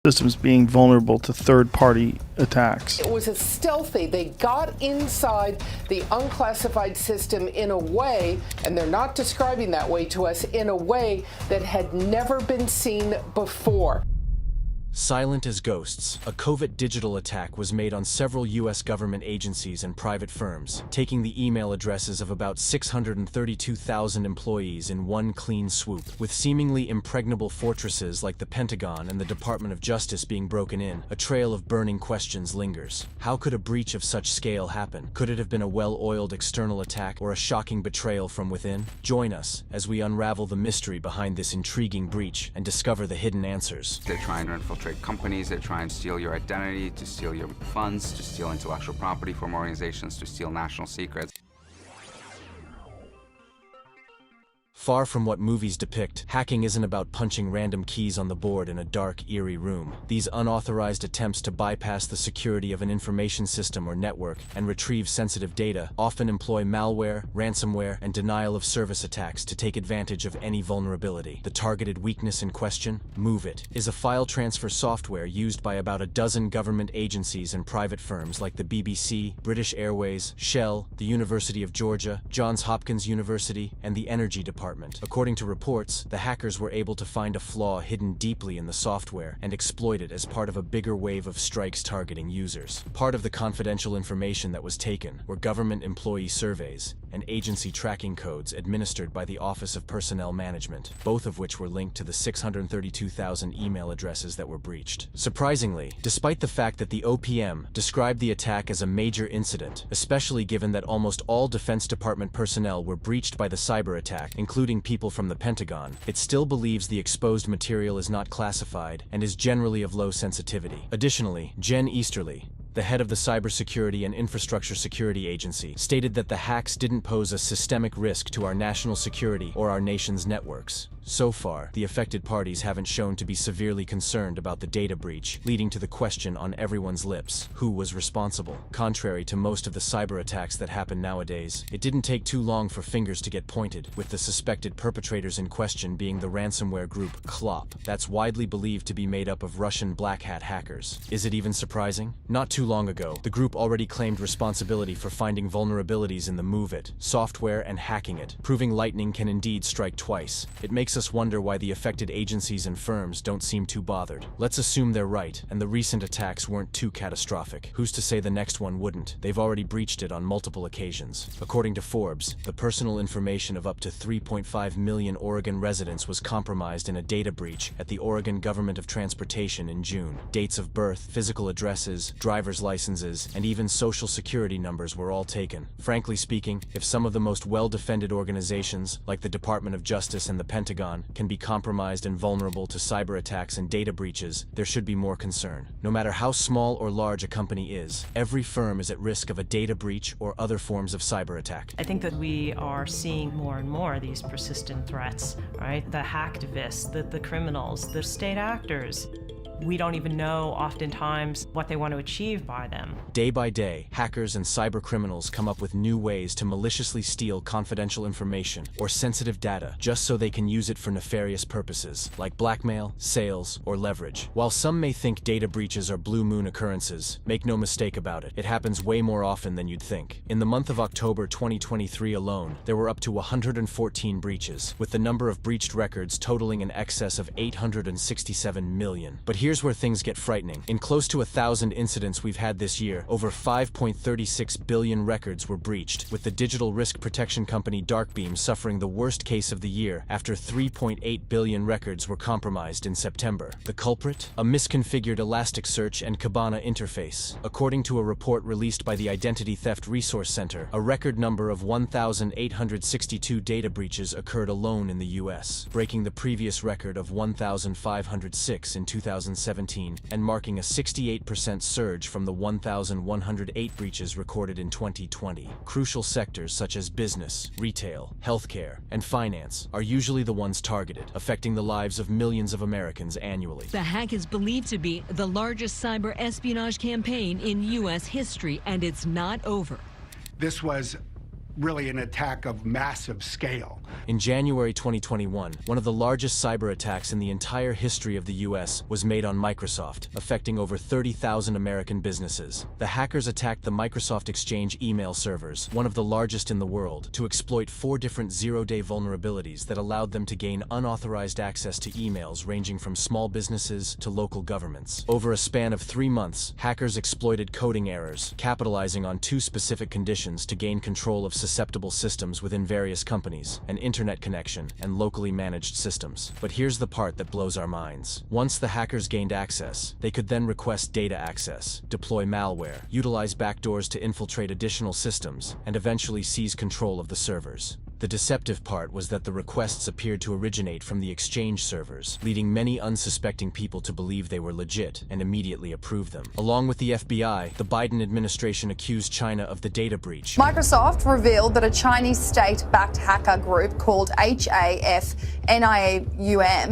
systems being vulnerable to third-party attacks. It was a stealthy. They got inside the unclassified system in a way, and they're not describing that way to us, in a way that had never been seen before. Silent as ghosts, a covert digital attack was made on several U.S. government agencies and private firms, taking the email addresses of about 632,000 employees in one clean swoop. With seemingly impregnable fortresses like the Pentagon and the Department of Justice being broken in, a trail of burning questions lingers. How could a breach of such scale happen? Could it have been a well-oiled external attack or a shocking betrayal from within? Join us as we unravel the mystery behind this intriguing breach and discover the hidden answers. They're trying to infiltrate companies that try and steal your identity, to steal your funds, to steal intellectual property from organizations, to steal national secrets. Far from what movies depict, hacking isn't about punching random keys on the board in a dark, eerie room. These unauthorized attempts to bypass the security of an information system or network and retrieve sensitive data often employ malware, ransomware, and denial-of-service attacks to take advantage of any vulnerability. The targeted weakness in question, MoveIt, is a file transfer software used by about a dozen government agencies and private firms like the BBC, British Airways, Shell, the University of Georgia, Johns Hopkins University, and the Energy Department. According to reports, the hackers were able to find a flaw hidden deeply in the software and exploit it as part of a bigger wave of strikes targeting users. Part of the confidential information that was taken were government employee surveys and agency tracking codes administered by the Office of Personnel Management, both of which were linked to the 632,000 email addresses that were breached. Surprisingly, despite the fact that the OPM described the attack as a major incident, especially given that almost all Defense Department personnel were breached by the cyber attack, including people from the Pentagon, it still believes the exposed material is not classified and is generally of low sensitivity. Additionally, Jen Easterly, the head of the Cybersecurity and Infrastructure Security Agency, stated that the hacks didn't pose a systemic risk to our national security or our nation's networks. So far, the affected parties haven't shown to be severely concerned about the data breach, leading to the question on everyone's lips: who was responsible? Contrary to most of the cyber attacks that happen nowadays, it didn't take too long for fingers to get pointed, with the suspected perpetrators in question being the ransomware group Clop, that's widely believed to be made up of Russian black hat hackers. Is it even surprising? Not too long ago, the group already claimed responsibility for finding vulnerabilities in the MoveIt software and hacking it, proving lightning can indeed strike twice. It makes us wonder why the affected agencies and firms don't seem too bothered. Let's assume they're right, and the recent attacks weren't too catastrophic. Who's to say the next one wouldn't? They've already breached it on multiple occasions. According to Forbes, the personal information of up to 3.5 million Oregon residents was compromised in a data breach at the Oregon Government of Transportation in June. Dates of birth, physical addresses, driver's licenses, and even social security numbers were all taken. Frankly speaking, if some of the most well-defended organizations, like the Department of Justice and the Pentagon, can be compromised and vulnerable to cyber attacks and data breaches, there should be more concern. No matter how small or large a company is, every firm is at risk of a data breach or other forms of cyber attack. I think that we are seeing more and more of these persistent threats, right? The hacktivists, the criminals, the state actors. We don't even know, oftentimes, what they want to achieve by them. Day by day, hackers and cyber criminals come up with new ways to maliciously steal confidential information or sensitive data just so they can use it for nefarious purposes, like blackmail, sales, or leverage. While some may think data breaches are blue moon occurrences, make no mistake about it, it happens way more often than you'd think. In the month of October 2023 alone, there were up to 114 breaches, with the number of breached records totaling in excess of 867 million. But here's where things get frightening. In close to 1,000 incidents we've had this year, over 5.36 billion records were breached, with the digital risk protection company Darkbeam suffering the worst case of the year after 3.8 billion records were compromised in September. The culprit? A misconfigured Elasticsearch and Kibana interface. According to a report released by the Identity Theft Resource Center, a record number of 1,862 data breaches occurred alone in the US, breaking the previous record of 1,506 in 2017 and marking a 68% surge from the 1,108 breaches recorded in 2020. Crucial sectors such as business, retail, healthcare, and finance are usually the ones targeted, affecting the lives of millions of Americans annually. The hack is believed to be the largest cyber espionage campaign in U.S. history, and it's not over. This was really an attack of massive scale. In January 2021, one of the largest cyber attacks in the entire history of the US was made on Microsoft, affecting over 30,000 American businesses. The hackers attacked the Microsoft Exchange email servers, one of the largest in the world, to exploit 4 different zero-day vulnerabilities that allowed them to gain unauthorized access to emails ranging from small businesses to local governments. Over a span of 3 months, hackers exploited coding errors, capitalizing on 2 specific conditions to gain control of susceptible systems within various companies: an internet connection and locally managed systems. But here's the part that blows our minds. Once the hackers gained access, they could then request data access, deploy malware, utilize backdoors to infiltrate additional systems, and eventually seize control of the servers. The deceptive part was that the requests appeared to originate from the Exchange servers, leading many unsuspecting people to believe they were legit and immediately approve them. Along with the FBI, the Biden administration accused China of the data breach. Microsoft revealed that a Chinese state-backed hacker group called HAFNIAUM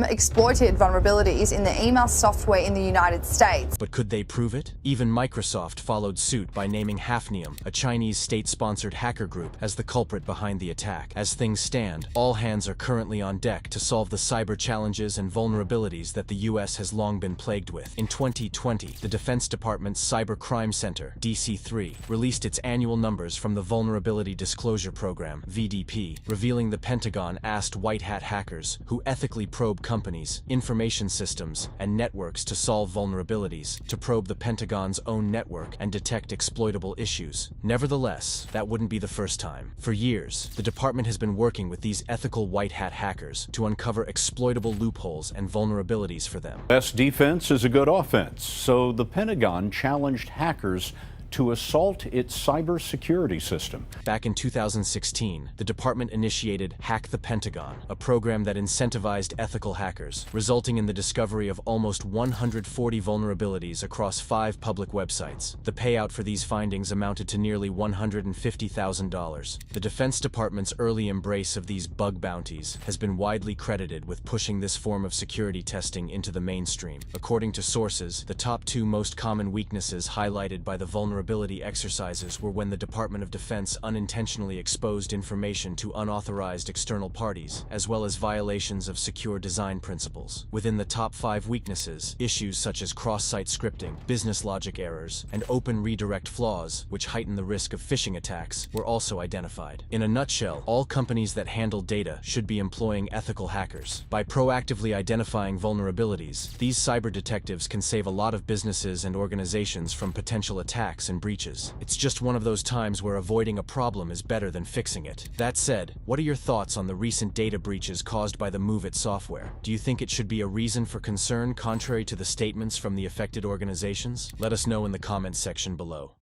exploited vulnerabilities in the email software in the United States. But could they prove it? Even Microsoft followed suit by naming Hafnium, a Chinese state-sponsored hacker group, as the culprit behind the attack. As things stand, all hands are currently on deck to solve the cyber challenges and vulnerabilities that the US has long been plagued with. In 2020, the Defense Department's Cyber Crime Center, DC3, released its annual numbers from the Vulnerability Disclosure Program, VDP, revealing the Pentagon asked white hat hackers, who ethically probe companies, information systems, and networks to solve vulnerabilities, to probe the Pentagon's own network and detect exploitable issues. Nevertheless, that wouldn't be the first time. For years, the department has been working with these ethical white hat hackers to uncover exploitable loopholes and vulnerabilities for them. Best defense is a good offense, so the Pentagon challenged hackers to assault its cybersecurity system. Back in 2016, the department initiated Hack the Pentagon, a program that incentivized ethical hackers, resulting in the discovery of almost 140 vulnerabilities across 5 public websites. The payout for these findings amounted to nearly $150,000. The Defense Department's early embrace of these bug bounties has been widely credited with pushing this form of security testing into the mainstream. According to sources, the top 2 most common weaknesses highlighted by the vulnerability exercises were when the Department of Defense unintentionally exposed information to unauthorized external parties, as well as violations of secure design principles. Within the top 5 weaknesses, issues such as cross-site scripting, business logic errors, and open redirect flaws, which heighten the risk of phishing attacks, were also identified. In a nutshell, all companies that handle data should be employing ethical hackers. By proactively identifying vulnerabilities, these cyber detectives can save a lot of businesses and organizations from potential attacks and breaches. It's just one of those times where avoiding a problem is better than fixing it. That said, what are your thoughts on the recent data breaches caused by the MOVEit software? Do you think it should be a reason for concern contrary to the statements from the affected organizations? Let us know in the comments section below.